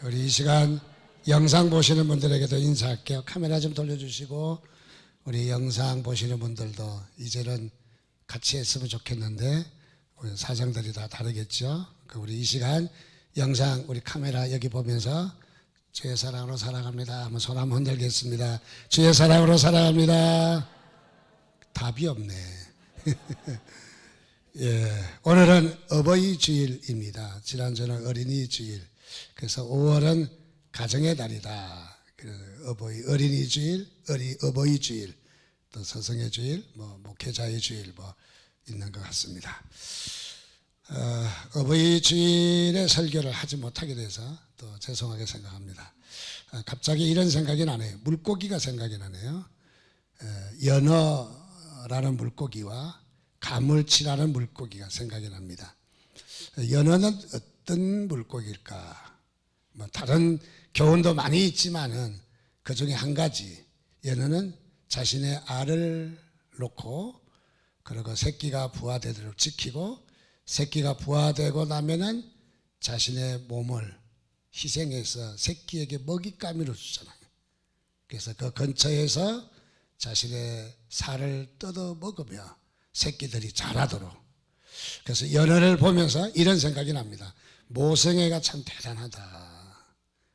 우리 이 시간 영상 보시는 분들에게도 인사할게요. 카메라 좀 돌려주시고, 우리 영상 보시는 분들도 이제는 같이 했으면 좋겠는데 우리 사정들이 다 다르겠죠. 우리 이 시간 영상 우리 카메라 여기 보면서 주의 사랑으로 살아갑니다 한번 손 한번 흔들겠습니다. 주의 사랑으로 살아갑니다. 답이 없네. 예, 오늘은 어버이 주일입니다. 지난주는 어린이 주일. 그래서 5월은 가정의 달이다. 어버이 주일, 어버이 주일, 또 서성의 주일, 목회자의 주일 있는 것 같습니다. 어버이 주일에 설교를 하지 못하게 돼서 또 죄송하게 생각합니다. 갑자기 이런 생각이 나네요. 물고기가 생각이 나네요. 연어라는 물고기와 가물치라는 물고기가 생각이 납니다. 연어는 어떤 물고기일까? 다른 교훈도 많이 있지만은 그 중에 한 가지, 연어는 자신의 알을 놓고 그리고 새끼가 부화되도록 지키고, 새끼가 부화되고 나면은 자신의 몸을 희생해서 새끼에게 먹잇감으로 주잖아요. 그래서 그 근처에서 자신의 살을 뜯어 먹으며 새끼들이 자라도록. 그래서 연어를 보면서 이런 생각이 납니다. 모성애가 참 대단하다.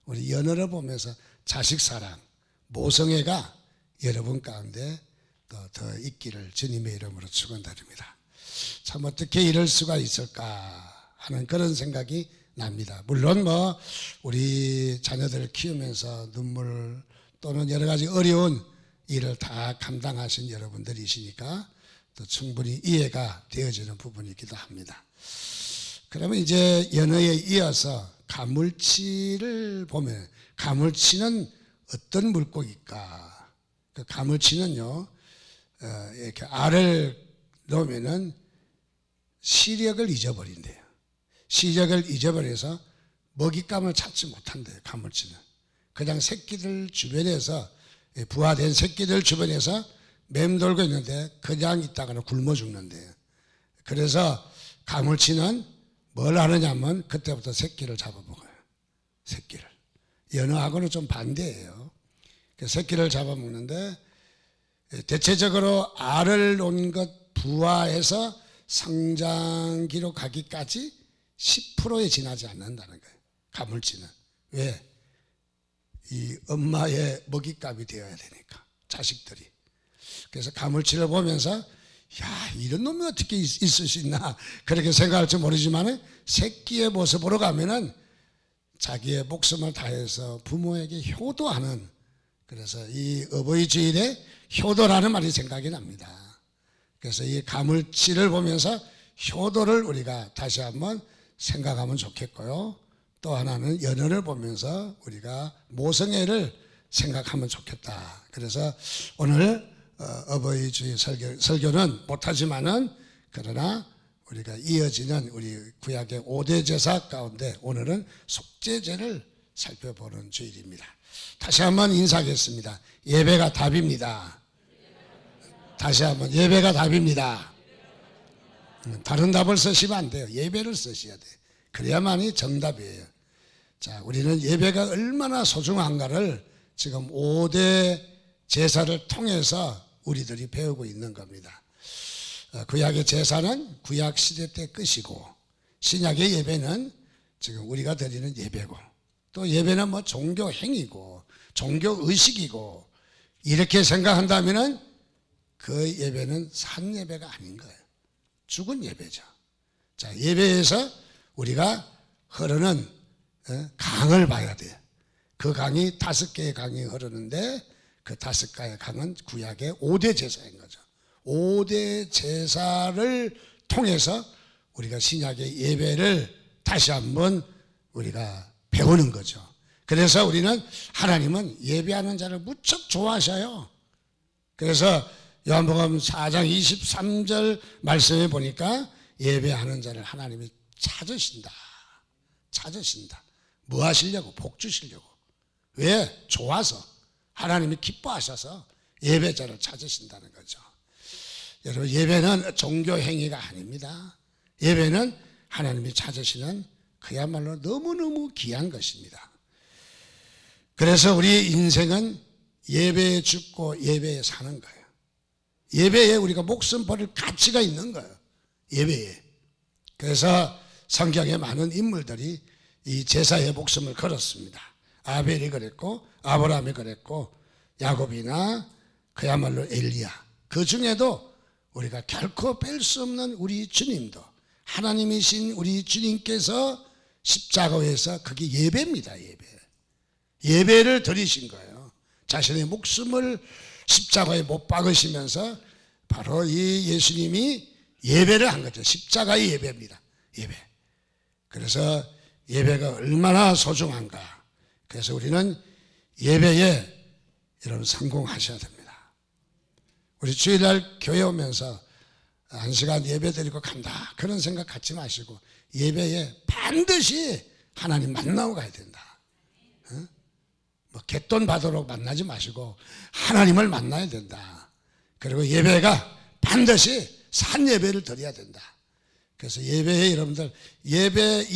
우리 연어를 보면서 자식 사랑, 모성애가 여러분 가운데 더 있기를 주님의 이름으로 축원드립니다. 참 어떻게 이럴 수가 있을까 하는 그런 생각이 납니다. 물론 우리 자녀들을 키우면서 눈물 또는 여러 가지 어려운 일을 다 감당하신 여러분들이시니까 또 충분히 이해가 되어지는 부분이기도 합니다. 그러면 이제 연어에 이어서 가물치를 보면, 가물치는 어떤 물고기일까? 그 가물치는요, 이렇게 알을 놓으면은 시력을 잊어버린대요. 시력을 잊어버려서 먹잇감을 찾지 못한대요, 가물치는. 그냥 새끼들 주변에서, 부화된 새끼들 주변에서 맴돌고 있는데 그냥 있다가는 굶어 죽는데요. 그래서 가물치는 뭘 하느냐면 그때부터 새끼를 잡아먹어요. 새끼를. 연어하고는 좀 반대예요. 새끼를 잡아먹는데 대체적으로 알을 놓은 것 부화해서 성장기로 가기까지 10%에 지나지 않는다는 거예요. 가물치는. 왜? 이 엄마의 먹잇감이 되어야 되니까, 자식들이. 그래서 가물치를 보면서 야, 이런 놈이 어떻게 있을 수 있나 그렇게 생각할지 모르지만 새끼의 모습으로 가면은 자기의 목숨을 다해서 부모에게 효도하는, 그래서 이 어버이 주일에 효도라는 말이 생각이 납니다. 그래서 이 가물치를 보면서 효도를 우리가 다시 한번 생각하면 좋겠고요. 또 하나는 연어를 보면서 우리가 모성애를 생각하면 좋겠다. 그래서 오늘 어버이 주일 설교는 못하지만은, 그러나 우리가 이어지는 우리 구약의 5대 제사 가운데 오늘은 속죄제를 살펴보는 주일입니다. 다시 한번 인사하겠습니다. 예배가 답입니다. 다시 한번 예배가 답입니다. 다른 답을 쓰시면 안 돼요. 예배를 쓰셔야 돼요. 그래야만이 정답이에요. 자, 우리는 예배가 얼마나 소중한가를 지금 5대 제사를 통해서 우리들이 배우고 있는 겁니다. 구약의 제사는 구약 시대 때 끝이고, 신약의 예배는 지금 우리가 드리는 예배고, 또 예배는 종교 행위고 종교 의식이고, 이렇게 생각한다면은 그 예배는 산 예배가 아닌 거예요. 죽은 예배죠. 자, 예배에서 우리가 흐르는 강을 봐야 돼요. 그 강이 5개의 강이 흐르는데 그 5개의 강은 구약의 5대 제사인 거죠. 5대 제사를 통해서 우리가 신약의 예배를 다시 한번 우리가 배우는 거죠. 그래서 우리는, 하나님은 예배하는 자를 무척 좋아하셔요. 그래서 요한복음 4장 23절 말씀에 보니까 예배하는 자를 하나님이 찾으신다. 뭐 하시려고? 복 주시려고. 왜? 좋아서. 하나님이 기뻐하셔서 예배자를 찾으신다는 거죠. 여러분, 예배는 종교 행위가 아닙니다. 예배는 하나님이 찾으시는 그야말로 너무너무 귀한 것입니다. 그래서 우리 인생은 예배에 죽고 예배에 사는 거예요. 예배에 우리가 목숨 버릴 가치가 있는 거예요. 예배에. 그래서 성경에 많은 인물들이 이 제사의 목숨을 걸었습니다. 아벨이 그랬고 아브라함이 그랬고 야곱이나 그야말로 엘리야. 그 중에도 우리가 결코 뺄 수 없는 우리 주님도, 하나님이신 우리 주님께서 십자가에서 그게 예배입니다. 예배를 드리신 거예요. 자신의 목숨을 십자가에 못 박으시면서 바로 이 예수님이 예배를 한 거죠. 십자가의 예배입니다. 예배. 그래서 예배가 얼마나 소중한가. 그래서 우리는 예배에 여러분 성공하셔야 됩니다. 우리 주일날 교회 오면서 1시간 예배 드리고 간다 그런 생각 갖지 마시고 예배에 반드시 하나님 만나고 가야 된다. 뭐 갯돈 받으러 만나지 마시고 하나님을 만나야 된다. 그리고 예배가 반드시 산 예배를 드려야 된다. 그래서 예배에 여러분들 예배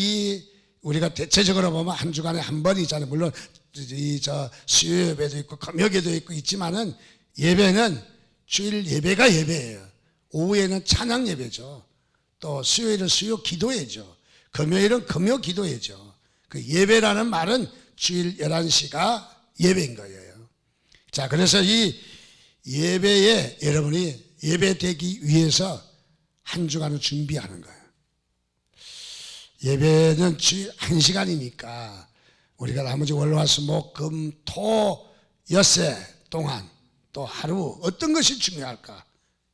우리가 대체적으로 보면 한 주간에 한 번이잖아요. 물론 수요 예배도 있고 금요예배도 있고 있지만은 예배는 주일 예배가 예배예요. 오후에는 찬양 예배죠. 또 수요일은 수요 기도회죠. 금요일은 금요 기도회죠. 그 예배라는 말은 주일 11시가 예배인 거예요. 자, 그래서 이 예배에 여러분이 예배되기 위해서 한 주간을 준비하는 거예요. 예배는 주일 1시간이니까 우리가 나머지 월화수목금토 엿새 동안 또 하루 어떤 것이 중요할까?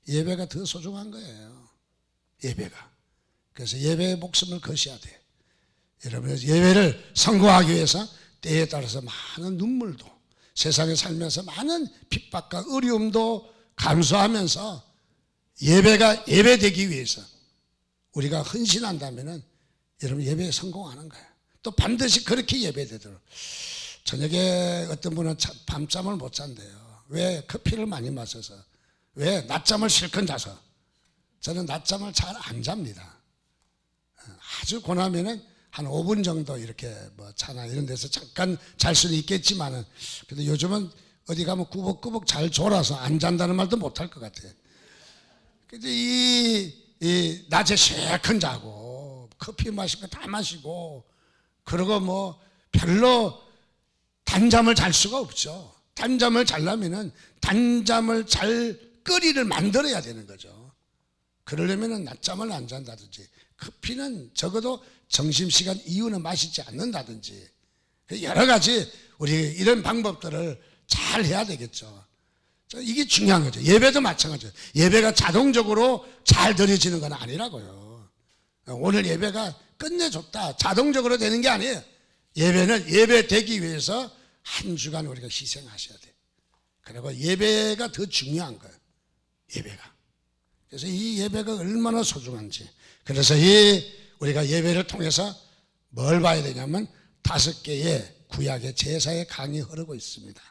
예배가 더 소중한 거예요. 예배가. 그래서 예배의 목숨을 거셔야 돼. 여러분 예배를 성공하기 위해서 때에 따라서 많은 눈물도 세상에 살면서 많은 핍박과 어려움도 감수하면서 예배가 예배되기 위해서 우리가 헌신한다면은 여러분 예배에 성공하는 거예요. 또 반드시 그렇게 예배되도록. 저녁에 어떤 분은 밤잠을 못 잔대요. 왜? 커피를 많이 마셔서. 왜? 낮잠을 실컷 자서. 저는 낮잠을 잘 안 잡니다. 아주 고나면은 한 5분 정도 이렇게 뭐 차나 이런 데서 잠깐 잘 수는 있겠지만은 근데 요즘은 어디 가면 꾸벅꾸벅 잘 졸아서 안 잔다는 말도 못 할 것 같아요. 근데 이 낮에 실컷 자고 커피 마시고 다 마시고 그러고 뭐 별로 단잠을 잘 수가 없죠. 단잠을 자려면은 단잠을 잘 거리를 만들어야 되는 거죠. 그러려면은 낮잠을 안 잔다든지 커피는 적어도 점심시간 이후는 마시지 않는다든지 여러 가지 우리 이런 방법들을 잘 해야 되겠죠. 이게 중요한 거죠. 예배도 마찬가지예요. 예배가 자동적으로 잘 드려지는 건 아니라고요. 오늘 예배가 끝내줬다 자동적으로 되는 게 아니에요. 예배는 예배되기 위해서 한 주간 우리가 희생하셔야 돼요. 그리고 예배가 더 중요한 거예요. 예배가. 그래서 이 예배가 얼마나 소중한지. 그래서 우리가 예배를 통해서 뭘 봐야 되냐면 5개의 구약의 제사의 강이 흐르고 있습니다.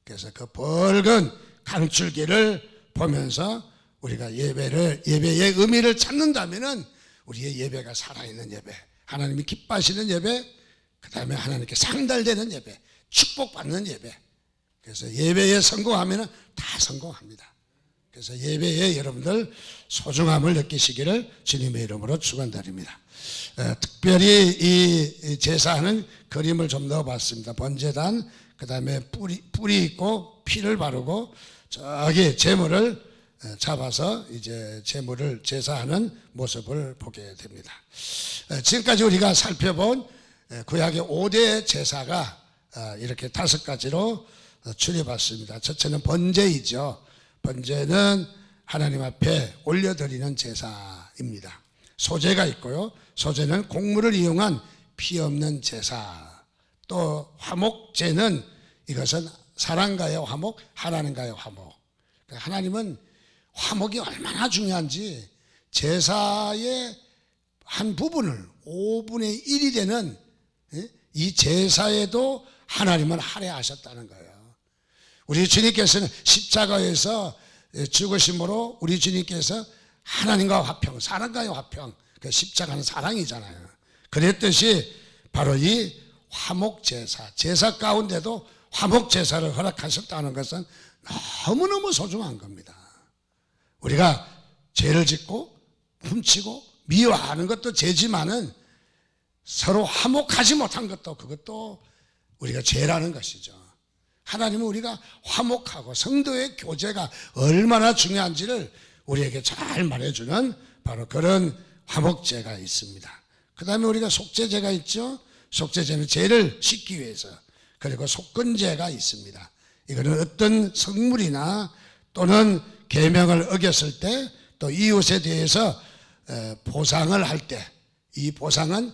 그래서 그 붉은 강줄기를 보면서 우리가 예배의 의미를 찾는다면은 우리의 예배가 살아있는 예배, 하나님이 기뻐하시는 예배, 그 다음에 하나님께 상달되는 예배, 축복받는 예배. 그래서 예배에 성공하면은 다 성공합니다. 그래서 예배에 여러분들 소중함을 느끼시기를 주님의 이름으로 축원드립니다. 특별히 이 제사하는 그림을 좀 넣어봤습니다. 번제단, 그 다음에 뿌리 있고 피를 바르고 저기 제물을 잡아서 이제 제물을 제사하는 모습을 보게 됩니다. 지금까지 우리가 살펴본 구약의 5대 제사가 이렇게 5가지로 추려봤습니다. 첫째는 번제이죠. 번제는 하나님 앞에 올려드리는 제사입니다. 소제가 있고요. 소제는 곡물을 이용한 피 없는 제사. 또 화목제는 이것은 사랑과의 화목, 하나님과의 화목. 하나님은 화목이 얼마나 중요한지 제사의 한 부분을 5분의 1이 되는 이 제사에도 하나님은 할애하셨다는 거예요. 우리 주님께서는 십자가에서 죽으심으로 우리 주님께서 하나님과 화평, 사랑과의 화평, 그 십자가는 사랑이잖아요. 그랬듯이 바로 이 화목제사, 제사 가운데도 화목제사를 허락하셨다는 것은 너무너무 소중한 겁니다. 우리가 죄를 짓고 훔치고 미워하는 것도 죄지만은 서로 화목하지 못한 것도 그것도 우리가 죄라는 것이죠. 하나님은 우리가 화목하고 성도의 교제가 얼마나 중요한지를 우리에게 잘 말해주는 바로 그런 화목제가 있습니다. 그 다음에 우리가 속죄제가 있죠. 속죄제는 죄를 씻기 위해서. 그리고 속건제가 있습니다. 이거는 어떤 성물이나 또는 계명을 어겼을 때 또 이웃에 대해서 보상을 할 때 이 보상은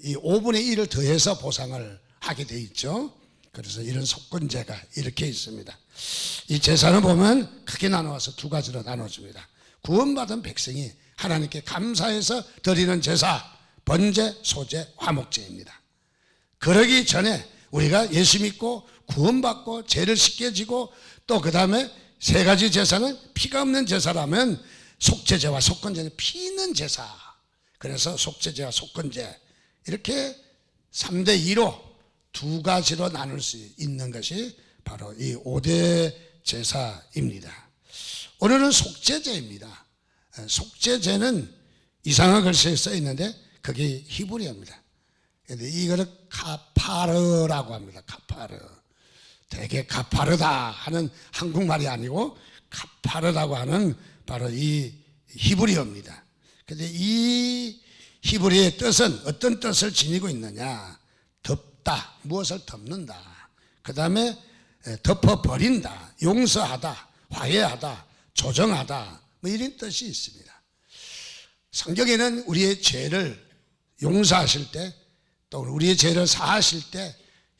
이 5분의 1을 더해서 보상을 하게 돼 있죠. 그래서 이런 속건제가 이렇게 있습니다. 이 제사는 보면 크게 나누어서 두 가지로 나눠집니다. 구원받은 백성이 하나님께 감사해서 드리는 제사, 번제, 소제, 화목제입니다. 그러기 전에 우리가 예수 믿고 구원받고 죄를 씻게 지고 또 그 다음에 세 가지 제사는 피가 없는 제사라면 속죄제와 속건제는 피 있는 제사. 그래서 속죄제와 속건제 이렇게 3대2로 두 가지로 나눌 수 있는 것이 바로 이 5대 제사입니다. 오늘은 속죄제입니다. 속죄제는 이상한 글씨에 써 있는데 그게 히브리어입니다. 이거를 카파르라고 합니다. 카파르. 되게 가파르다 하는 한국말이 아니고 가파르다고 하는 바로 이 히브리어입니다. 그런데 이 히브리어의 뜻은 어떤 뜻을 지니고 있느냐? 덮다, 무엇을 덮는다. 그 다음에 덮어버린다, 용서하다, 화해하다, 조정하다, 뭐 이런 뜻이 있습니다. 성경에는 우리의 죄를 용서하실 때 또 우리의 죄를 사하실 때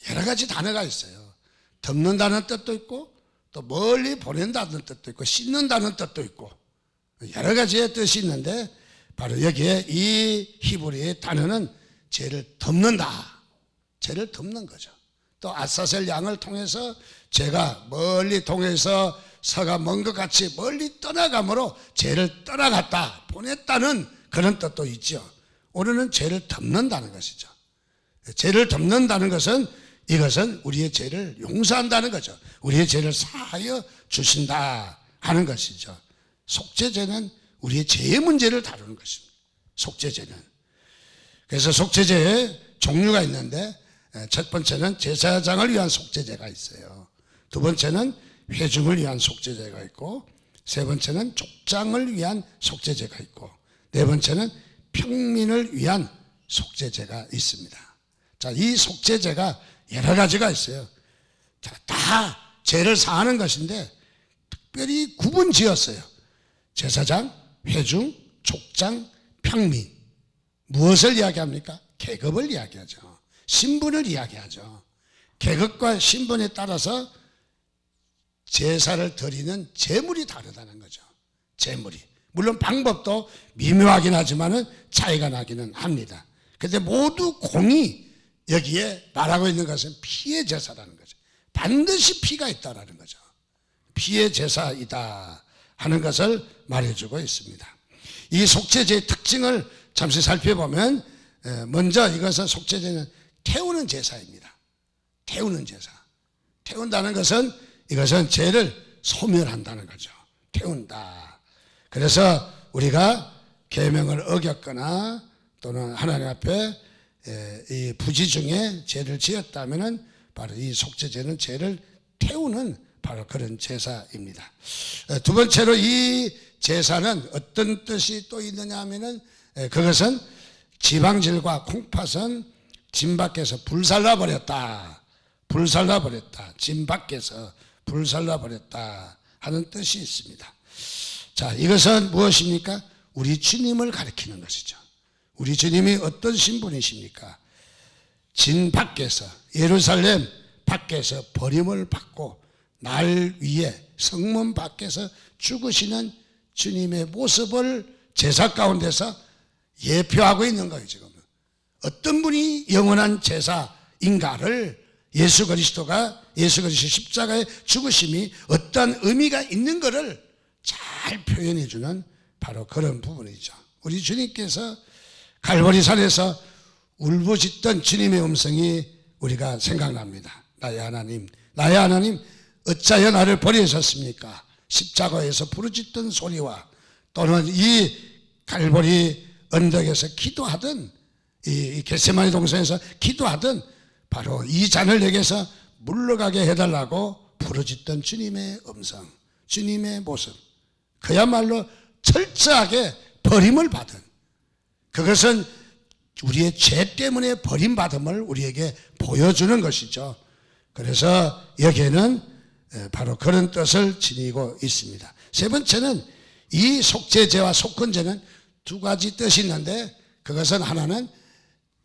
여러 가지 단어가 있어요. 덮는다는 뜻도 있고 또 멀리 보낸다는 뜻도 있고 씻는다는 뜻도 있고 여러 가지의 뜻이 있는데 바로 여기에 이 히브리의 단어는 죄를 덮는다. 죄를 덮는 거죠. 또 아사셀 양을 통해서 죄가 멀리 통해서 서가 먼 것 같이 멀리 떠나감으로 죄를 떠나갔다, 보냈다는 그런 뜻도 있죠. 오늘은 죄를 덮는다는 것이죠. 죄를 덮는다는 것은 이것은 우리의 죄를 용서한다는 거죠. 우리의 죄를 사하여 주신다 하는 것이죠. 속죄제는 우리의 죄의 문제를 다루는 것입니다. 속죄제는. 그래서 속죄제에 종류가 있는데 첫 번째는 제사장을 위한 속죄제가 있어요. 두 번째는 회중을 위한 속죄제가 있고 세 번째는 족장을 위한 속죄제가 있고 네 번째는 평민을 위한 속죄제가 있습니다. 자, 이 속죄제가 여러 가지가 있어요. 자, 다 죄를 사하는 것인데 특별히 구분 지었어요. 제사장, 회중, 족장, 평민. 무엇을 이야기합니까? 계급을 이야기하죠. 신분을 이야기하죠. 계급과 신분에 따라서 제사를 드리는 제물이 다르다는 거죠. 제물이. 물론 방법도 미묘하긴 하지만은 차이가 나기는 합니다. 그런데 모두 공이 여기에 말하고 있는 것은 피의 제사라는 거죠. 반드시 피가 있다라는 거죠. 피의 제사이다 하는 것을 말해주고 있습니다. 이 속죄제의 특징을 잠시 살펴보면 먼저 이것은 속죄제는 태우는 제사입니다. 태우는 제사. 태운다는 것은 이것은 죄를 소멸한다는 거죠. 태운다. 그래서 우리가 계명을 어겼거나 또는 하나님 앞에 이 부지 중에 죄를 지었다면은 바로 이 속죄제는 죄를 태우는 바로 그런 제사입니다. 두 번째로 이 제사는 어떤 뜻이 또 있느냐 하면은 그것은 지방질과 콩팥은 진 밖에서 불살라 버렸다. 불살라 버렸다. 진 밖에서 불살라 버렸다 하는 뜻이 있습니다. 자, 이것은 무엇입니까? 우리 주님을 가리키는 것이죠. 우리 주님이 어떤 신분이십니까? 진 밖에서, 예루살렘 밖에서 버림을 받고 날 위에 성문 밖에서 죽으시는 주님의 모습을 제사 가운데서 예표하고 있는 거예요. 지금 어떤 분이 영원한 제사인가를 예수 그리스도 십자가의 죽으심이 어떤 의미가 있는 것을 잘 표현해 주는 바로 그런 부분이죠. 우리 주님께서 갈보리산에서 울부짖던 주님의 음성이 우리가 생각납니다. 나의 하나님, 나의 하나님, 어찌하여 나를 버리셨습니까? 십자가에서 부르짖던 소리와 또는 이 갈보리 언덕에서 기도하던, 이 겟세마네 동산에서 기도하던 바로 이 잔을 내게서 물러가게 해달라고 부르짖던 주님의 음성, 주님의 모습, 그야말로 철저하게 버림을 받은, 그것은 우리의 죄 때문에 버림받음을 우리에게 보여주는 것이죠. 그래서 여기에는 바로 그런 뜻을 지니고 있습니다. 세 번째는 이 속죄죄와 속건죄는 두 가지 뜻이 있는데, 그것은 하나는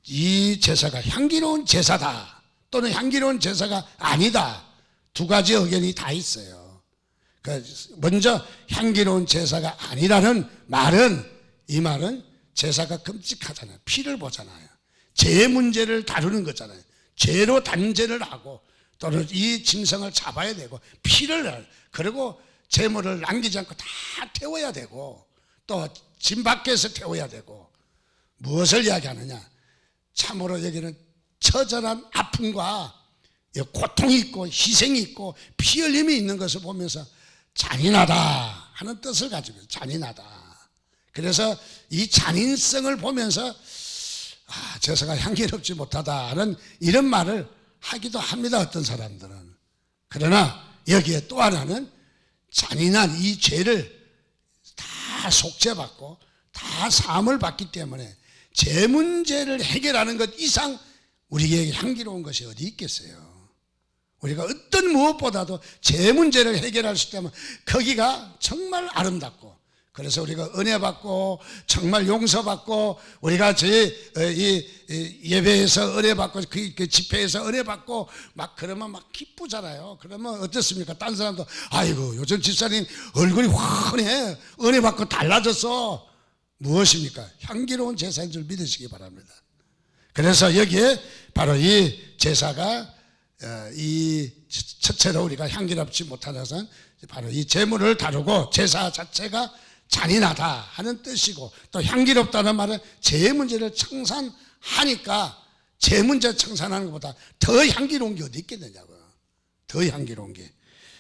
이 제사가 향기로운 제사다 또는 향기로운 제사가 아니다, 두 가지 의견이 다 있어요. 먼저 향기로운 제사가 아니라는 말은, 이 말은 제사가 끔찍하잖아요. 피를 보잖아요. 죄 문제를 다루는 거잖아요. 죄로 단죄를 하고 또는 이 짐승을 잡아야 되고 피를, 그리고 재물을 남기지 않고 다 태워야 되고 또 집 밖에서 태워야 되고, 무엇을 이야기하느냐, 참으로 여기는 처절한 아픔과 고통이 있고 희생이 있고 피 흘림이 있는 것을 보면서 잔인하다 하는 뜻을 가지고 있어요. 잔인하다. 그래서 이 잔인성을 보면서 제사가 향기롭지 못하다는 이런 말을 하기도 합니다, 어떤 사람들은. 그러나 여기에 또 하나는 잔인한 이 죄를 다 속죄받고 다 사함을 받기 때문에 죄 문제를 해결하는 것 이상 우리에게 향기로운 것이 어디 있겠어요. 우리가 어떤 무엇보다도 죄 문제를 해결할 수 있다면 거기가 정말 아름답고, 그래서 우리가 은혜 받고 정말 용서받고, 우리가 이 예배에서 은혜 받고 그 집회에서 은혜 받고 막 그러면 막 기쁘잖아요. 그러면 어떻습니까? 딴 사람도 아이고 요즘 집사님 얼굴이 환해, 은혜 받고 달라졌어. 무엇입니까? 향기로운 제사인 줄 믿으시기 바랍니다. 그래서 여기에 바로 이 제사가 이 첫째로 우리가 향기롭지 못하는 것은 바로 이 제물을 다루고 제사 자체가 잔인하다 하는 뜻이고, 또 향기롭다는 말은 죄 문제를 청산하니까 죄 문제 청산하는 것보다 더 향기로운 게 어디 있겠느냐고요. 더 향기로운 게.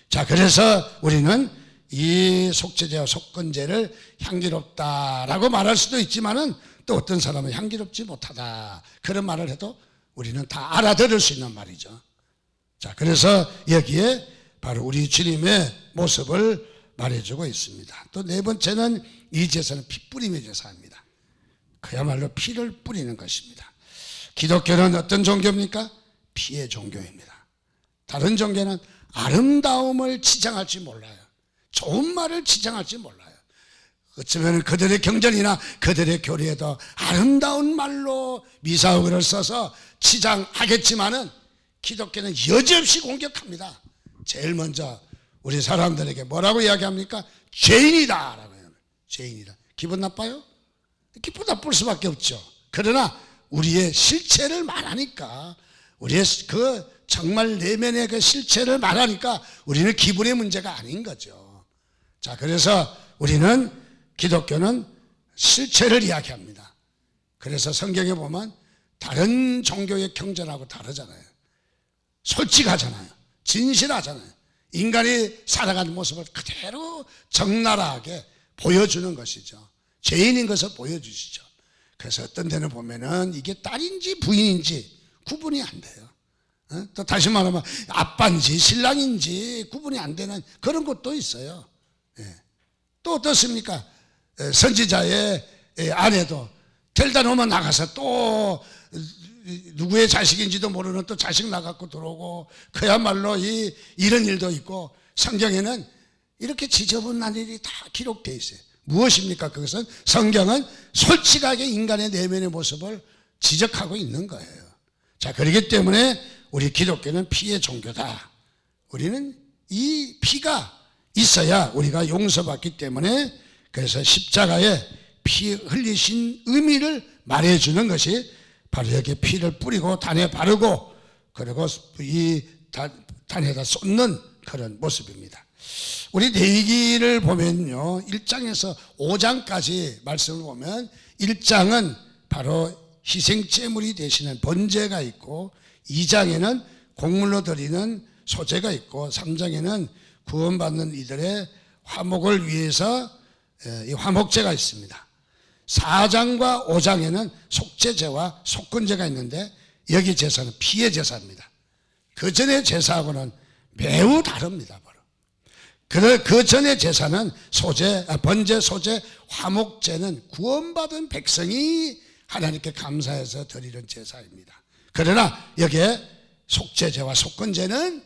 자, 그래서 우리는 이 속죄죄와 속건죄를 향기롭다라고 말할 수도 있지만은 또 어떤 사람은 향기롭지 못하다 그런 말을 해도 우리는 다 알아들을 수 있는 말이죠. 자, 그래서 여기에 바로 우리 주님의 모습을 말해주고 있습니다. 또 네 번째는 이 제사는 피뿌림의 제사입니다. 그야말로 피를 뿌리는 것입니다. 기독교는 어떤 종교입니까? 피의 종교입니다. 다른 종교는 아름다움을 지향할지 몰라요. 좋은 말을 지향할지 몰라요. 어쩌면 그들의 경전이나 그들의 교리에도 아름다운 말로 미사오그를 써서 치장하겠지만은 기독교는 여지없이 공격합니다. 제일 먼저 우리 사람들에게 뭐라고 이야기합니까? 죄인이다 라고 해요. 죄인이다. 기분 나빠요? 기분 나쁠 수밖에 없죠. 그러나 우리의 실체를 말하니까, 우리의 그 정말 내면의 그 실체를 말하니까 우리는 기분의 문제가 아닌 거죠. 자, 그래서 우리는 기독교는 실체를 이야기합니다. 그래서 성경에 보면 다른 종교의 경전하고 다르잖아요. 솔직하잖아요. 진실하잖아요. 인간이 살아가는 모습을 그대로 적나라하게 보여주는 것이죠. 죄인인 것을 보여주시죠. 그래서 어떤 데는 보면은 이게 딸인지 부인인지 구분이 안 돼요. 또 다시 말하면 아빠인지 신랑인지 구분이 안 되는 그런 것도 있어요. 또 어떻습니까? 선지자의 아내도 들다 놓으면 나가서 또 누구의 자식인지도 모르는 또 자식 나갖고 들어오고, 그야말로 이런 일도 있고, 성경에는 이렇게 지저분한 일이 다 기록되어 있어요. 무엇입니까? 그것은 성경은 솔직하게 인간의 내면의 모습을 지적하고 있는 거예요. 자, 그렇기 때문에 우리 기독교는 피의 종교다. 우리는 이 피가 있어야 우리가 용서받기 때문에, 그래서 십자가에 피 흘리신 의미를 말해주는 것이 바로 여기에 피를 뿌리고 단에 바르고 그리고 이 단에다 쏟는 그런 모습입니다. 우리 레위기를 보면요, 1장에서 5장까지 말씀을 보면 1장은 바로 희생제물이 되시는 번제가 있고, 2장에는 곡물로 드리는 소제가 있고, 3장에는 구원받는 이들의 화목을 위해서 이 화목제가 있습니다. 4장과 5장에는 속죄제와 속건제가 있는데, 여기 제사는 피의 제사입니다. 그 전의 제사하고는 매우 다릅니다. 바로 그 전의 제사는 번제, 소제, 화목제는 구원받은 백성이 하나님께 감사해서 드리는 제사입니다. 그러나 여기에 속죄제와 속건제는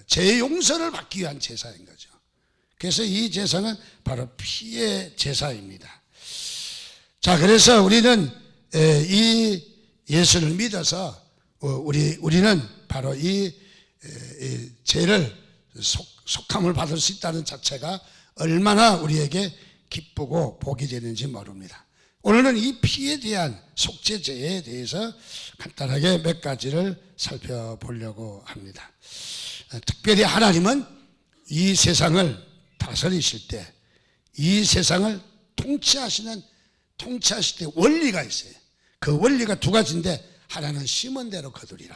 죄 용서를 받기 위한 제사인 거죠. 그래서 이 제사는 바로 피의 제사입니다. 자, 그래서 우리는 이 예수를 믿어서 우리는 바로 이 죄를 속함을 받을 수 있다는 자체가 얼마나 우리에게 기쁘고 복이 되는지 모릅니다. 오늘은 이 피에 대한 속죄제에 대해서 간단하게 몇 가지를 살펴보려고 합니다. 특별히 하나님은 이 세상을 다스리실 때, 이 세상을 통치하실 때 원리가 있어요. 그 원리가 두 가지인데, 하나는 심은 대로 거두리라.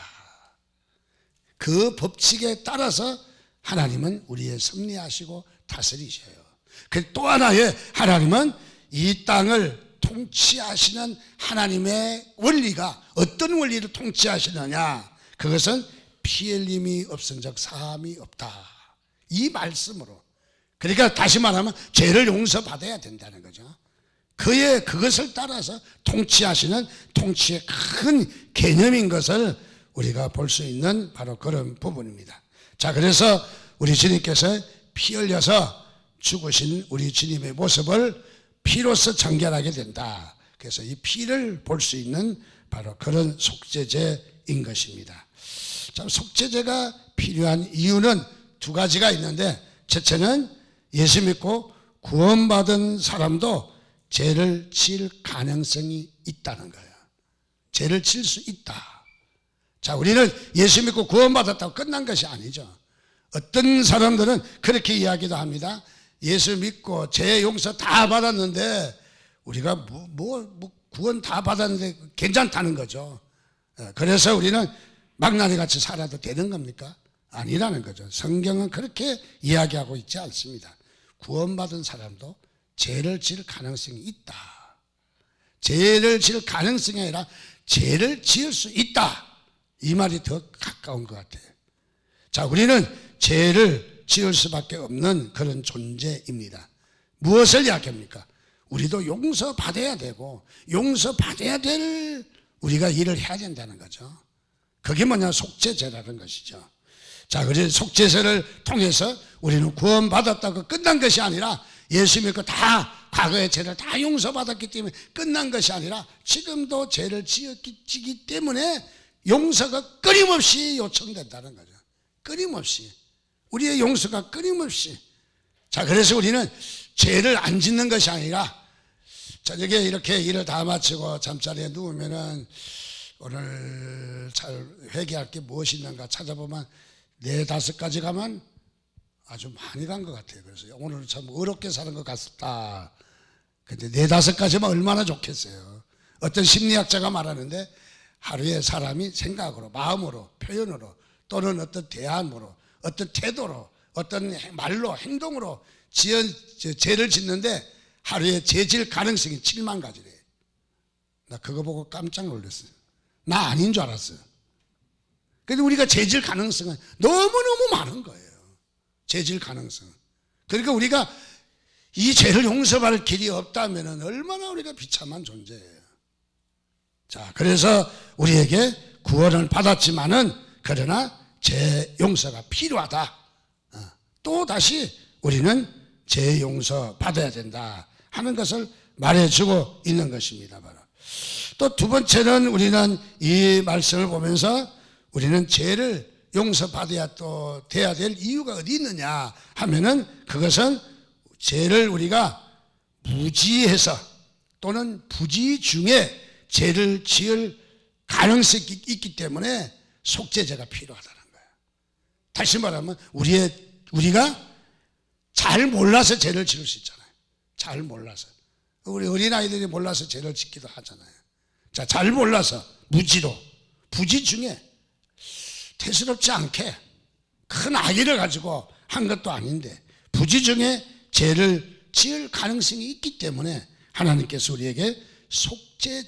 그 법칙에 따라서 하나님은 우리의 섭리하시고 다스리셔요. 또 하나의 하나님은 이 땅을 통치하시는 하나님의 원리가 어떤 원리를 통치하시느냐, 그것은 피 흘림이 없은즉 사함이 없다. 이 말씀으로, 그러니까 다시 말하면 죄를 용서받아야 된다는 거죠. 그것을 따라서 통치하시는 통치의 큰 개념인 것을 우리가 볼 수 있는 바로 그런 부분입니다. 자, 그래서 우리 주님께서 피 흘려서 죽으신 우리 주님의 모습을 피로서 정결하게 된다. 그래서 이 피를 볼 수 있는 바로 그런 속죄제인 것입니다. 참, 속죄제가 필요한 이유는 두 가지가 있는데, 첫째는 예수 믿고 구원받은 사람도 죄를 지을 가능성이 있다는 거예요. 죄를 지을 수 있다. 자, 우리는 예수 믿고 구원받았다고 끝난 것이 아니죠. 어떤 사람들은 그렇게 이야기도 합니다. 예수 믿고 죄 용서 다 받았는데, 우리가 구원 다 받았는데 괜찮다는 거죠. 그래서 우리는 망나니 같이 살아도 되는 겁니까? 아니라는 거죠. 성경은 그렇게 이야기하고 있지 않습니다. 구원받은 사람도 죄를 지을 가능성이 있다. 죄를 지을 가능성이 아니라 죄를 지을 수 있다. 이 말이 더 가까운 것 같아요. 자, 우리는 죄를 지을 수밖에 없는 그런 존재입니다. 무엇을 이야기합니까? 우리도 용서받아야 되고, 용서받아야 될 우리가 일을 해야 된다는 거죠. 그게 뭐냐? 속죄제라는 것이죠. 자, 그래서 속죄제를 통해서 우리는 구원받았다고 끝난 것이 아니라, 예수 믿고 다 과거의 죄를 다 용서받았기 때문에 끝난 것이 아니라, 지금도 죄를 지기 때문에 용서가 끊임없이 요청된다는 거죠. 끊임없이. 우리의 용서가 끊임없이. 자, 그래서 우리는 죄를 안 짓는 것이 아니라, 저녁에 이렇게 일을 다 마치고 잠자리에 누우면은 오늘 잘 회개할 게 무엇이 있는가 찾아보면 4-5가지 가면 아주 많이 간 것 같아요. 그래서 오늘 참 어렵게 사는 것 같다. 근데 4-5가지면 얼마나 좋겠어요. 어떤 심리학자가 말하는데, 하루에 사람이 생각으로, 마음으로, 표현으로, 또는 어떤 대안으로, 어떤 태도로, 어떤 말로, 행동으로 죄를 짓는데 하루에 죄질 가능성이 7만 가지래요. 나 그거 보고 깜짝 놀랐어요. 나 아닌 줄 알았어요. 근데 우리가 죄질 가능성은 너무너무 많은 거예요. 죄질 가능성은. 그러니까 우리가 이 죄를 용서받을 길이 없다면 얼마나 우리가 비참한 존재예요. 자, 그래서 우리에게 구원을 받았지만은, 그러나 죄 용서가 필요하다. 또 다시 우리는 죄 용서 받아야 된다 하는 것을 말해주고 있는 것입니다. 바로. 또 두 번째는, 우리는 이 말씀을 보면서 우리는 죄를 용서받아야 또 돼야 될 이유가 어디 있느냐 하면은, 그것은 죄를 우리가 무지해서 또는 부지 중에 죄를 지을 가능성이 있기 때문에 속죄제가 필요하다는 거예요. 다시 말하면 우리가 잘 몰라서 죄를 지을 수 있잖아요. 잘 몰라서. 우리 어린아이들이 몰라서 죄를 짓기도 하잖아요. 자, 잘 몰라서 무지로, 부지 중에 대수롭지 않게 큰 악의를 가지고 한 것도 아닌데 부지 중에 죄를 지을 가능성이 있기 때문에 하나님께서 우리에게 속죄의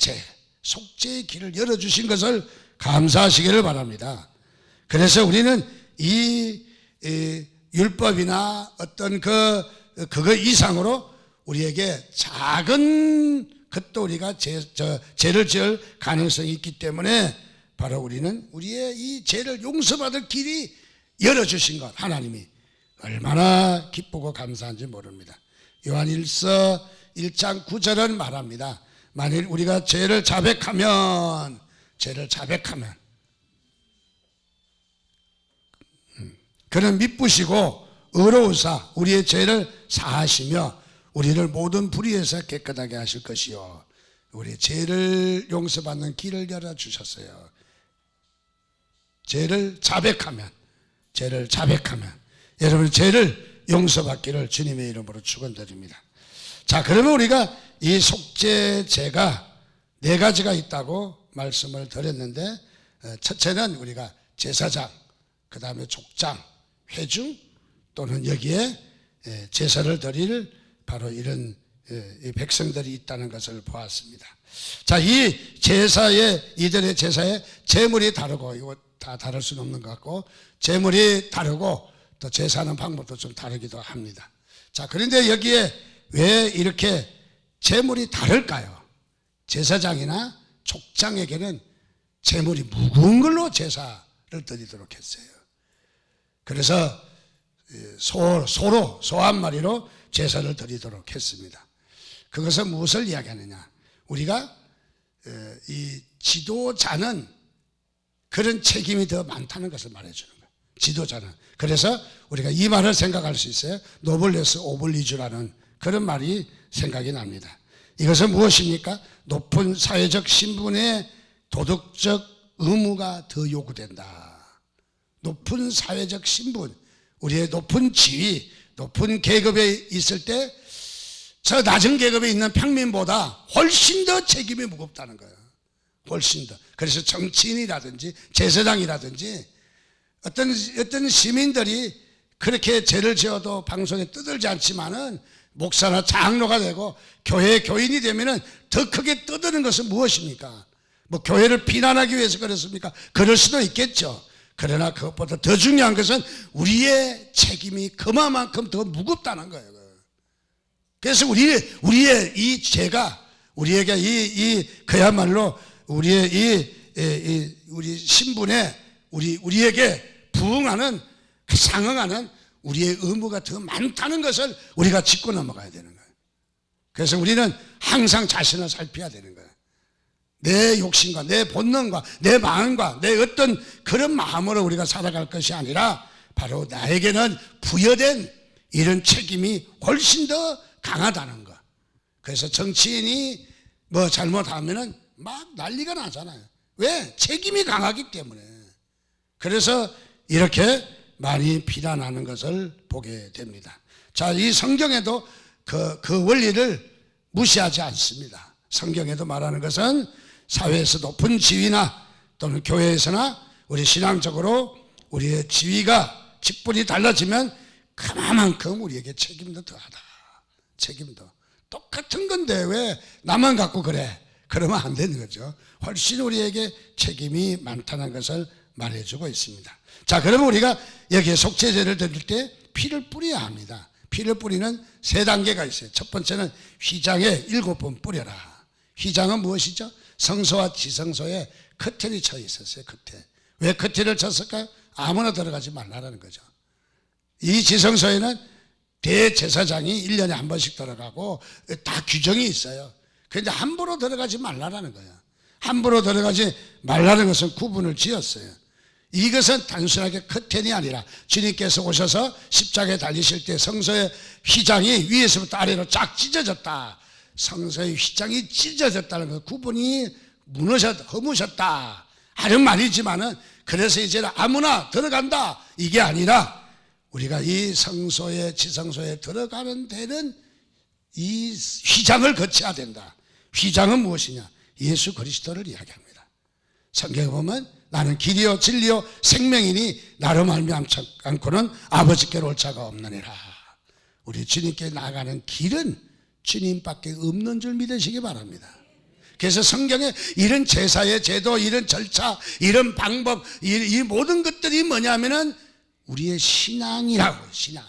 길을 열어주신 것을 감사하시기를 바랍니다. 그래서 우리는 이 율법이나 어떤 그거 이상으로 우리에게 작은 것도 우리가 죄를 지을 가능성이 있기 때문에 바로 우리는 우리의 이 죄를 용서받을 길이 열어주신 것, 하나님이 얼마나 기쁘고 감사한지 모릅니다. 요한일서 1장 9절은 말합니다. 만일 우리가 죄를 자백하면 그는 미쁘시고 의로우사 우리의 죄를 사하시며 우리를 모든 불의에서 깨끗하게 하실 것이요, 우리의 죄를 용서받는 길을 열어주셨어요. 죄를 자백하면 여러분 죄를 용서받기를 주님의 이름으로 축원드립니다. 자, 그러면 우리가 이 속죄죄가 4가지가 있다고 말씀을 드렸는데, 첫째는 우리가 제사장, 그 다음에 족장, 회중, 또는 여기에 제사를 드릴 바로 이런 백성들이 있다는 것을 보았습니다. 자, 이 제사에, 이들의 제사에 제물이 다르고, 이거 다 다를 수는 없는 것 같고, 제물이 다르고 또 제사하는 방법도 좀 다르기도 합니다. 자, 그런데 여기에 왜 이렇게 제물이 다를까요? 제사장이나 족장에게는 제물이 무거운 걸로 제사를 드리도록 했어요. 그래서 소 한 마리로 제사를 드리도록 했습니다. 그것은 무엇을 이야기하느냐? 우리가 이 지도자는 그런 책임이 더 많다는 것을 말해주는 거예요. 지도자는. 그래서 우리가 이 말을 생각할 수 있어요. 노블레스 오블리주라는 그런 말이 생각이 납니다. 이것은 무엇입니까? 높은 사회적 신분의 도덕적 의무가 더 요구된다. 높은 사회적 신분, 우리의 높은 지위, 높은 계급에 있을 때 저 낮은 계급에 있는 평민보다 훨씬 더 책임이 무겁다는 거예요. 훨씬 더. 그래서 정치인이라든지 제사장이라든지 어떤 시민들이 그렇게 죄를 지어도 방송에 떠들지 않지만은 목사나 장로가 되고 교회 교인이 되면은 더 크게 떠드는 것은 무엇입니까? 뭐 교회를 비난하기 위해서 그렇습니까? 그럴 수도 있겠죠. 그러나 그것보다 더 중요한 것은 우리의 책임이 그만큼 더 무겁다는 거예요. 그래서 우리의 이 죄가 우리에게 그야말로 우리의 우리 신분에 우리에게 부응하는, 상응하는 우리의 의무가 더 많다는 것을 우리가 짚고 넘어가야 되는 거예요. 그래서 우리는 항상 자신을 살펴야 되는 거예요. 내 욕심과 내 본능과 내 마음과 내 어떤 그런 마음으로 우리가 살아갈 것이 아니라 바로 나에게는 부여된 이런 책임이 훨씬 더 강하다는 거. 그래서 정치인이 뭐 잘못하면은 막 난리가 나잖아요. 왜? 책임이 강하기 때문에. 그래서 이렇게 많이 비난하는 것을 보게 됩니다. 자, 이 성경에도 그 원리를 무시하지 않습니다. 성경에도 말하는 것은 사회에서 높은 지위나 또는 교회에서나 우리 신앙적으로 우리의 지위가 직분이 달라지면 그만큼 우리에게 책임도 더하다. 책임도. 똑같은 건데 왜 나만 갖고 그래? 그러면 안 되는 거죠. 훨씬 우리에게 책임이 많다는 것을 말해주고 있습니다. 자, 그러면 우리가 여기에 속죄제를 드릴 때 피를 뿌려야 합니다. 피를 뿌리는 3단계가 있어요. 첫 번째는 휘장에 7번 뿌려라. 휘장은 무엇이죠? 성소와 지성소에 커튼이 쳐 있었어요. 커튼. 왜 커튼을 쳤을까요? 아무나 들어가지 말라는 거죠. 이 지성소에는 대제사장이 1년에 한 번씩 들어가고 다 규정이 있어요. 그런데 함부로 들어가지 말라는 거예요. 함부로 들어가지 말라는 것은 구분을 지었어요. 이것은 단순하게 커튼이 아니라 주님께서 오셔서 십자가에 달리실 때 성소의 휘장이 위에서부터 아래로 쫙 찢어졌다. 성소의 휘장이 찢어졌다는 것, 구분이 허무셨다 하는 말이지만은, 그래서 이제는 아무나 들어간다 이게 아니라 우리가 이 성소에, 지성소에 들어가는 데는 이 휘장을 거쳐야 된다. 휘장은 무엇이냐? 예수 그리스도를 이야기합니다. 성경에 보면 나는 길이요 진리요 생명이니 나로 말미암지 않고는 아버지께로 올 자가 없느니라. 우리 주님께 나가는 길은 주님밖에 없는 줄 믿으시기 바랍니다. 그래서 성경에 이런 제사의 제도, 이런 절차, 이런 방법, 이 모든 것들이 뭐냐면은 우리의 신앙이라고. 신앙.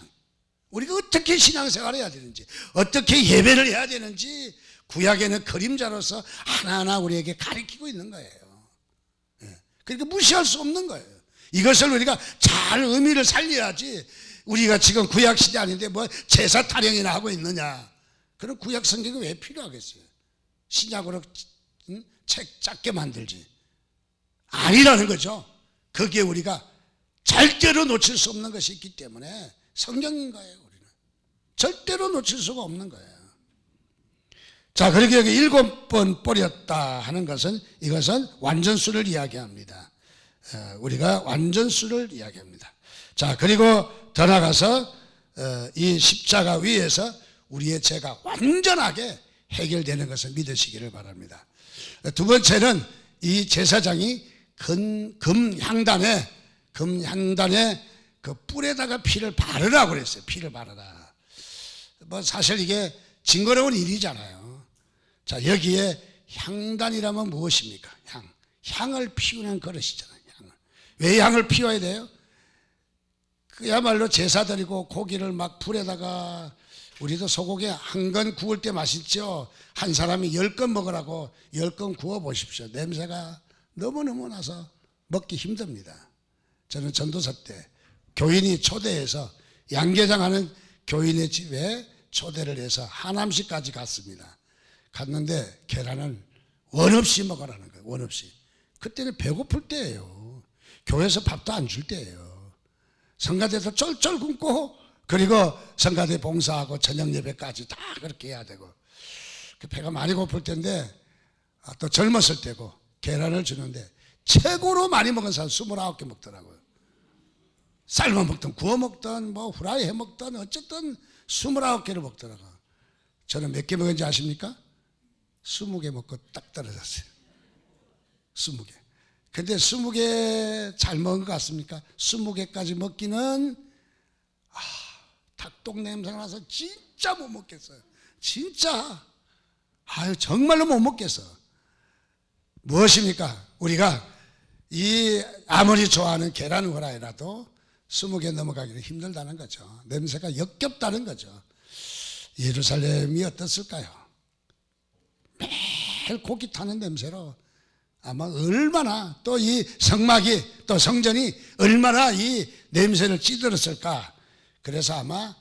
우리가 어떻게 신앙생활을 해야 되는지, 어떻게 예배를 해야 되는지 구약에는 그림자로서 하나하나 우리에게 가르치고 있는 거예요. 그러니까 무시할 수 없는 거예요. 이것을 우리가 잘 의미를 살려야지. 우리가 지금 구약시대 아닌데 뭐 제사 타령이나 하고 있느냐. 그럼 구약 성경이 왜 필요하겠어요? 신약으로 책 작게 만들지. 아니라는 거죠. 거기에 우리가 절대로 놓칠 수 없는 것이 있기 때문에 성경인 거예요. 우리는 절대로 놓칠 수가 없는 거예요. 자, 그렇게 여기 7번 뿌렸다 하는 것은, 이것은 완전수를 이야기합니다. 우리가 완전수를 이야기합니다. 자, 그리고 더 나가서 이 십자가 위에서 우리의 죄가 완전하게 해결되는 것을 믿으시기를 바랍니다. 두 번째는 이 제사장이 금향단에 그 뿔에다가 피를 바르라고 그랬어요. 피를 바르라. 뭐 사실 이게 징그러운 일이잖아요. 자, 여기에 향단이라면 무엇입니까? 향을 피우는 그릇이잖아요. 왜 향을 피워야 돼요? 그야말로 제사 드리고 고기를 막 불에다가, 우리도 소고기 한 건 구울 때 맛있죠. 한 사람이 10건 먹으라고 10건 구워 보십시오. 냄새가 너무너무 나서 먹기 힘듭니다. 저는 전도사 때 교인이 초대해서 양계장 하는 교인의 집에 초대를 해서 하남시까지 갔습니다. 갔는데 계란을 원 없이 먹으라는 거예요. 원 없이. 그때는 배고플 때예요. 교회에서 밥도 안 줄 때예요. 성가대에서 쩔쩔 굶고, 그리고 성가대 봉사하고 저녁 예배까지 다 그렇게 해야 되고, 그 배가 많이 고플 때인데, 또 젊었을 때고 계란을 주는데 최고로 많이 먹은 사람 29개 먹더라고요. 삶아 먹든 구워 먹든 뭐 후라이 해 먹든 어쨌든 29개를 먹더라고요. 저는 몇 개 먹은지 아십니까? 20개 먹고 딱 떨어졌어요. 20개. 근데 20개 잘 먹은 것 같습니까? 20개까지 먹기는 닭똥 냄새가 나서 진짜 못 먹겠어요. 진짜 정말로 못 먹겠어. 무엇입니까? 우리가 아무리 좋아하는 계란 후라이라도 20개 넘어가기는 힘들다는 거죠. 냄새가 역겹다는 거죠. 예루살렘이 어떻을까요? 매일 고기 타는 냄새로 아마 얼마나, 또 이 성막이, 또 성전이 얼마나 이 냄새를 찌들었을까. 그래서 아마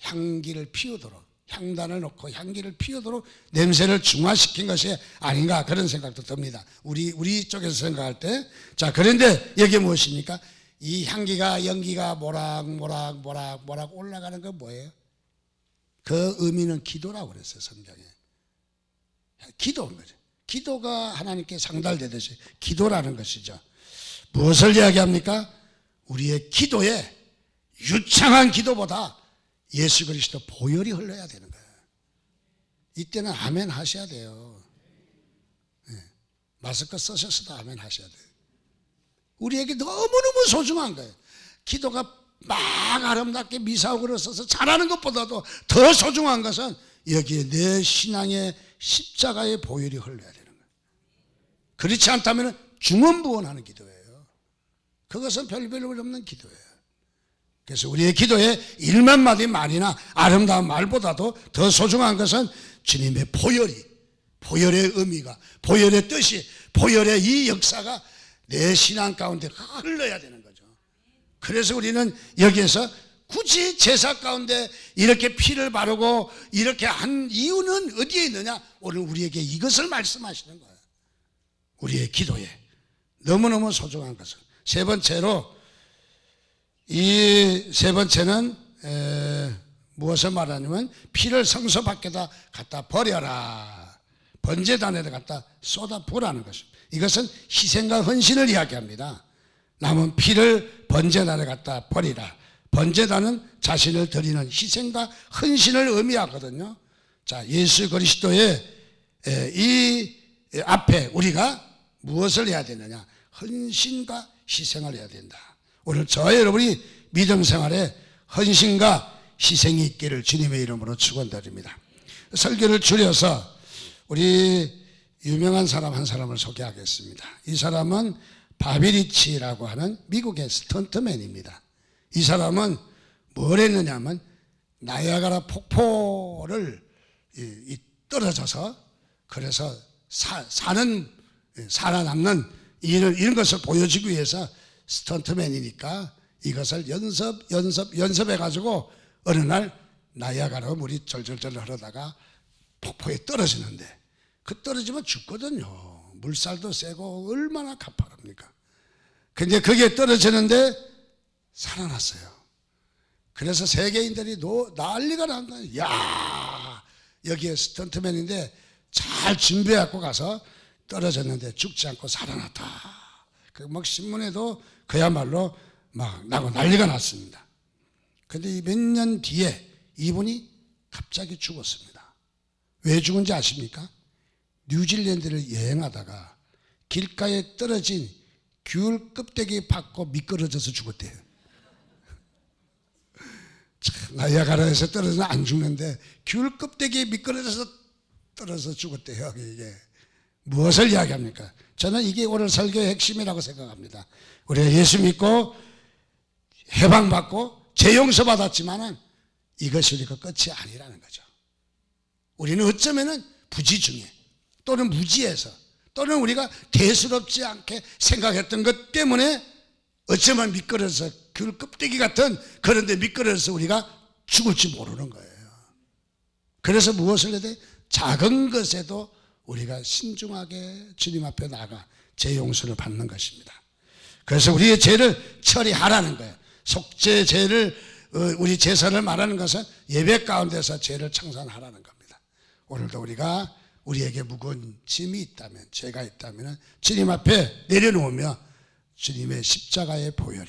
향기를 피우도록, 향단을 놓고 향기를 피우도록 냄새를 중화시킨 것이 아닌가, 그런 생각도 듭니다. 우리 쪽에서 생각할 때. 자, 그런데 여기 무엇입니까? 이 향기가, 연기가 모락 올라가는 건 뭐예요? 그 의미는 기도라고 그랬어요, 성경에. 기도인 거죠. 기도가 하나님께 상달되듯이 기도라는 것이죠. 무엇을 이야기합니까? 우리의 기도에 유창한 기도보다 예수 그리스도 보혈이 흘러야 되는 거예요. 이때는 아멘 하셔야 돼요. 네. 마스크 쓰셨어도 아멘 하셔야 돼요. 우리에게 너무너무 소중한 거예요. 기도가 막 아름답게 미사옥으로 써서 잘하는 것보다도 더 소중한 것은 여기에 내 신앙의 십자가의 보혈이 흘러야 되는 거예요. 그렇지 않다면 중언부언하는 기도예요. 그것은 별별 없는 기도예요. 그래서 우리의 기도에 1만 마디 말이나 아름다운 말보다도 더 소중한 것은 주님의 보혈의 의미가, 보혈의 뜻이, 보혈의 이 역사가 내 신앙 가운데 흘러야 되는 거죠. 그래서 우리는 여기에서 굳이 제사 가운데 이렇게 피를 바르고 이렇게 한 이유는 어디에 있느냐? 오늘 우리에게 이것을 말씀하시는 거예요. 우리의 기도에 너무너무 소중한 것을. 세 번째로, 이 세 번째는 무엇을 말하냐면 피를 성소 밖에다 갖다 버려라, 번제단에다 갖다 쏟아 부으라는 것입니다. 이것은 희생과 헌신을 이야기합니다. 남은 피를 번제단에 갖다 버리라. 번제단은 자신을 드리는 희생과 헌신을 의미하거든요. 자, 예수 그리스도의 이 앞에 우리가 무엇을 해야 되느냐? 헌신과 희생을 해야 된다. 오늘 저와 여러분이 믿음 생활에 헌신과 희생이 있기를 주님의 이름으로 축원드립니다. 설교를 줄여서 우리 유명한 사람 한 사람을 소개하겠습니다. 이 사람은 바비리치라고 하는 미국의 스턴트맨입니다. 이 사람은 뭘 했느냐면 나이아가라 폭포를 떨어져서 그래서 살아남는 이런 것을 보여주기 위해서 스턴트맨이니까 이것을 연습해가지고 어느 날 나이아가라 물이 절절절 흐르다가 폭포에 떨어지는데 그 떨어지면 죽거든요. 물살도 세고 얼마나 가파릅니까? 근데 그게 떨어지는데 살아났어요. 그래서 세계인들이 난리가 난 거예요. 야, 여기에 스턴트맨인데 잘 준비해갖고 가서 떨어졌는데 죽지 않고 살아났다. 그 막 신문에도 그야말로 막 나고 난리가 났습니다. 근데 몇 년 뒤에 이분이 갑자기 죽었습니다. 왜 죽은지 아십니까? 뉴질랜드를 여행하다가 길가에 떨어진 귤 껍데기 받고 미끄러져서 죽었대요. 참, 나이아가라에서 떨어져서 안 죽는데 귤 껍데기에 미끄러져서 떨어져서 죽었대요. 이게 무엇을 이야기합니까? 저는 이게 오늘 설교의 핵심이라고 생각합니다. 우리가 예수 믿고 해방받고 재용서 받았지만은 이것이 우리가 끝이 아니라는 거죠. 우리는 어쩌면은 부지 중에 또는 무지에서 또는 우리가 대수롭지 않게 생각했던 것 때문에 어쩌면 미끄러져서 귤 껍데기 같은 그런 데 미끄러져서 우리가 죽을지 모르는 거예요. 그래서 무엇을 해야 돼? 작은 것에도 우리가 신중하게 주님 앞에 나가 제 용서를 받는 것입니다. 그래서 우리의 죄를 처리하라는 거예요. 속죄 죄를 우리 제사를 말하는 것은 예배 가운데서 죄를 청산하라는 겁니다. 오늘도 우리가 우리에게 무거운 짐이 있다면 죄가 있다면 주님 앞에 내려놓으며 주님의 십자가의 보혈이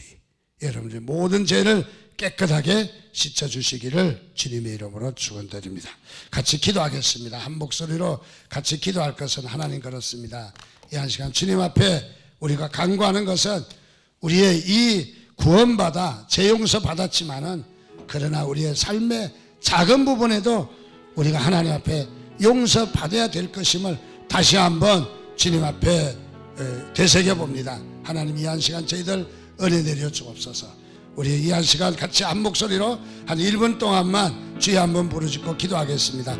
여러분들의 모든 죄를 깨끗하게 씻어주시기를 주님의 이름으로 축원드립니다. 같이 기도하겠습니다. 한 목소리로 같이 기도할 것은 하나님 그렇습니다. 이 한 시간 주님 앞에 우리가 간구하는 것은 우리의 이 구원받아 재용서 받았지만은 그러나 우리의 삶의 작은 부분에도 우리가 하나님 앞에 용서받아야 될 것임을 다시 한번 주님 앞에 되새겨 봅니다. 하나님 이 한 시간 저희들 은혜 내려 주옵소서. 우리 이 한 시간 같이 한 목소리로 한 1분 동안만 주여 한번 부르짖고 기도하겠습니다.